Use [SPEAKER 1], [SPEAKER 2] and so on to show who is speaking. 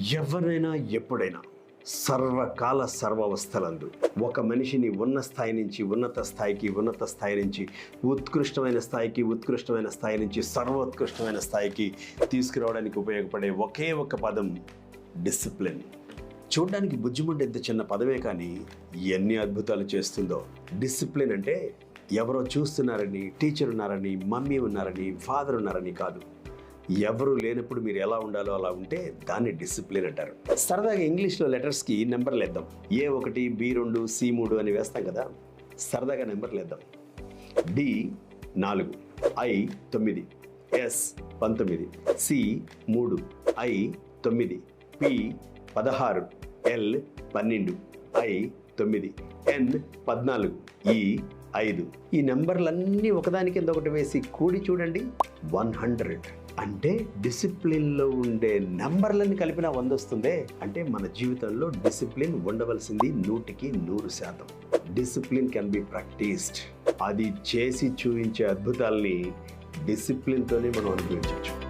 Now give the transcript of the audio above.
[SPEAKER 1] ఎవరైనా ఎప్పుడైనా సర్వకాల సర్వావస్థలందు ఒక మనిషిని ఉన్న స్థాయి నుంచి ఉన్నత స్థాయి నుంచి ఉత్కృష్టమైన స్థాయి నుంచి సర్వోత్కృష్టమైన స్థాయికి తీసుకురావడానికి ఉపయోగపడే ఒకే ఒక పదం డిసిప్లిన్. చూడడానికి బుజ్జిముండెంత చిన్న పదమే కానీ ఎన్ని అద్భుతాలు చేస్తుందో. డిసిప్లిన్ అంటే ఎవరో చూస్తున్నారని, టీచర్ ఉన్నారని, మమ్మీ ఉన్నారని, ఫాదర్ ఉన్నారని కాదు. ఎవరు లేనప్పుడు మీరు ఎలా ఉండాలో అలా ఉంటే దాన్ని డిసిప్లిన్ అంటారు. సరదాగా ఇంగ్లీష్లో లెటర్స్కి నెంబర్లు వేద్దాం. A1, B2, C3 అని వేస్తాం కదా. సరదాగా నెంబర్లు వేద్దాం. D4, I9, S19, C3, I9, P16, L12, I9, N14, E5. ఈ నెంబర్లన్నీ ఒకదాని కింద ఒకటి వేసి కూడి చూడండి, 100. అంటే డిసిప్లిన్లో ఉండే నెంబర్లన్నీ కలిపిన 100 వస్తుందే. అంటే మన జీవితంలో డిసిప్లిన్ ఉండవలసింది 100%. Discipline can be practised. అది చేసి చూపించే అద్భుతాల్ని డిసిప్లిన్తోనే మనం అనుభవించవచ్చు.